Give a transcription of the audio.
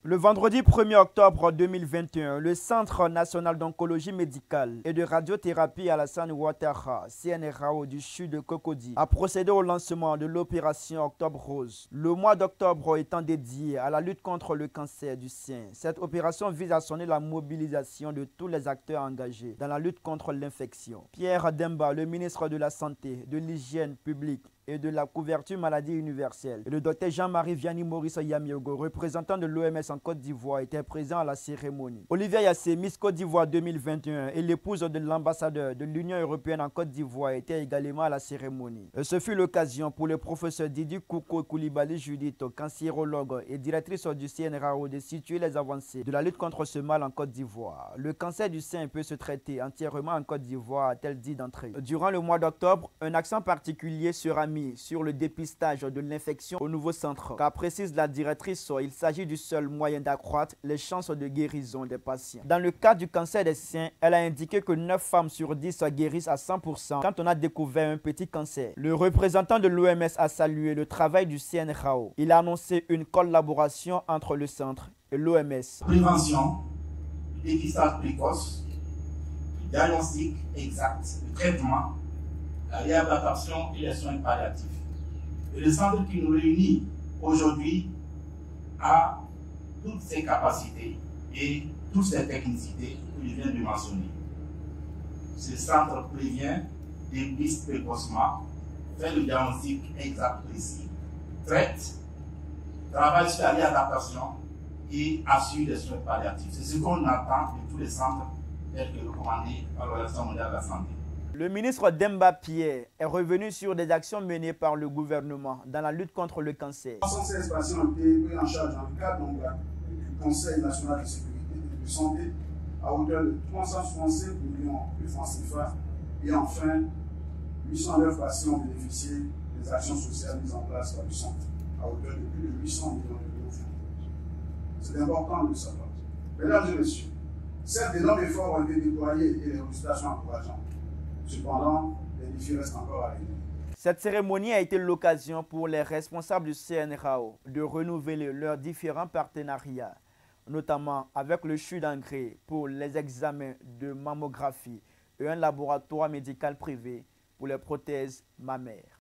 Le vendredi 1er octobre 2021, le Centre national d'oncologie médicale et de radiothérapie Alassane Ouattara, CNRAO du CHU de Cocody, a procédé au lancement de l'opération Octobre Rose. Le mois d'octobre étant dédié à la lutte contre le cancer du sein, cette opération vise à sonner la mobilisation de tous les acteurs engagés dans la lutte contre l'infection. Pierre Demba, le ministre de la Santé, de l'Hygiène publique et de la couverture maladie universelle, et le docteur Jean-Marie Vianney Maurice Yamiogo, représentant de l'OMS en Côte d'Ivoire, était présent à la cérémonie. Olivia Yassé, Miss Côte d'Ivoire 2021 et l'épouse de l'ambassadeur de l'Union européenne en Côte d'Ivoire étaient également à la cérémonie. Ce fut l'occasion pour le professeur Didi Kouko Koulibaly Judith, cancérologue et directrice du CNRAO, de situer les avancées de la lutte contre ce mal en Côte d'Ivoire. Le cancer du sein peut se traiter entièrement en Côte d'Ivoire, a-t-elle dit d'entrée. Durant le mois d'octobre, un accent particulier sera mis sur le dépistage de l'infection au nouveau centre. Car précise la directrice, il s'agit du seul moyen d'accroître les chances de guérison des patients. Dans le cas du cancer des seins, elle a indiqué que 9 femmes sur 10 guérissent à 100% quand on a découvert un petit cancer. Le représentant de l'OMS a salué le travail du CNRAO. Il a annoncé une collaboration entre le centre et l'OMS. Prévention, dépistage précoce, diagnostic exact, le traitement, la réadaptation et les soins palliatifs. Et le centre qui nous réunit aujourd'hui a toutes ces capacités et toutes ces technicités que je viens de mentionner. Ce centre prévient, dépiste précocement, fait le diagnostic exact précis, traite, travaille sur la réadaptation et assure les soins palliatifs. C'est ce qu'on attend de tous les centres tels que recommandés par l'Organisation mondiale de la santé. Le ministre Demba Pierre est revenu sur des actions menées par le gouvernement dans la lutte contre le cancer. 116 patients ont été pris en charge dans le cadre du Conseil national de sécurité et de santé à hauteur de 365 millions de francs CFA. Et enfin, 809 patients ont bénéficié des actions sociales mises en place par le centre à hauteur de plus de 800 millions d'euros. C'est important de le savoir. Mesdames et messieurs, certes, d'énormes efforts ont été déployés et les résultats sont encourageants. Cependant, les défis restent encore à régler. Cette cérémonie a été l'occasion pour les responsables du CNRAO de renouveler leurs différents partenariats, notamment avec le CHU d'Angré pour les examens de mammographie et un laboratoire médical privé pour les prothèses mammaires.